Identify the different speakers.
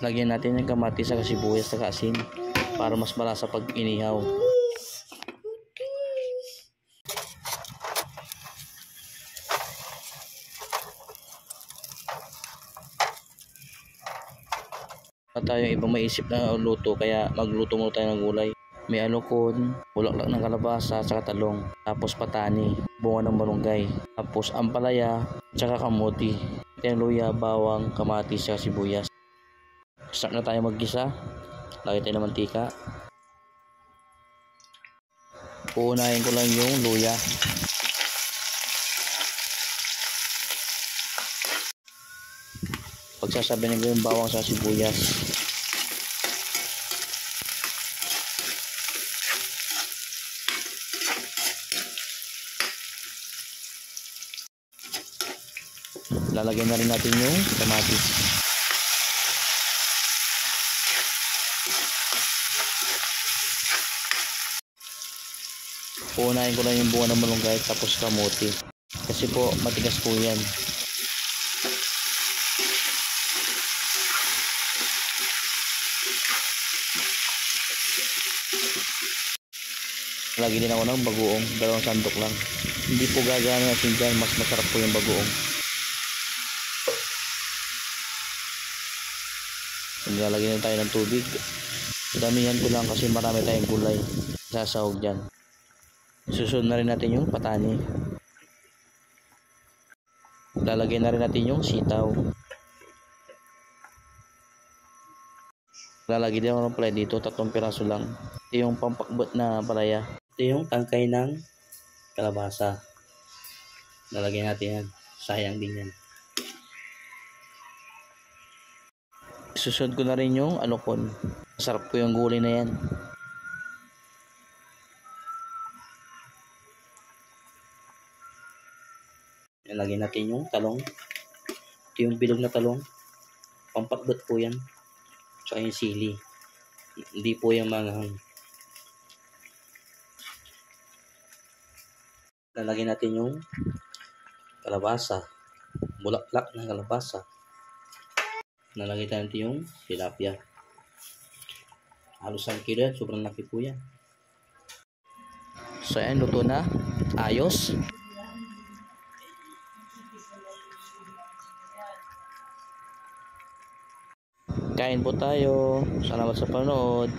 Speaker 1: Lagyan natin ng kamatis sa sibuyas at asin para mas malasa pag inihaw. At tayong ibang maisip na luto, kaya magluto muna tayo ng gulay. May alokon, bulaklak ng kalabasa, saka talong, tapos patani, bunga ng malunggay, tapos ampalaya, saka kamuti, luya, bawang, kamatis, saka sibuyas. Start na tayo maggisa. Lagay tayo ng mantika. Uunahin ko lang yung luya. Pagsasabihin ko yung bawang sa sibuyas. Lalagyan na rin natin yung kamatis. Uunahin ko lang yung bunga ng malunggay tapos kamuti. Kasi po matigas po yan. Lagi din ako ng bagoong, 2 sandok lang. Hindi po gagana natin dyan, mas masarap po yung bagoong. Lalagyan na tayo ng tubig. Damihan ko lang kasi marami tayong gulay. Sasahog dyan. Susunod na rin natin yung patani. Lalagyan na rin natin yung sitaw. Lalagyan din ako ng palaya dito, 3 piraso lang. Ito yung pampakbot na palaya. Ito yung tangkay ng kalabasa. Lalagyan natin yan. Sayang din yan. Susunod ko na rin yung alokon. Masarap po yung gulay na yan. Lagyan natin yung talong. Ito yung bilog na talong. Pampakbot po yan. Tsaka yung sili. Hindi po yung manghang. Lalagyan natin yung kalabasa. Bulaklak ng kalabasa. Nalagay tayo natin yung tilapia. Halos 1 kilo yan. Sobrang laki po yan. So yan, luto na. Ayos. Kain po tayo. Salamat sa panood.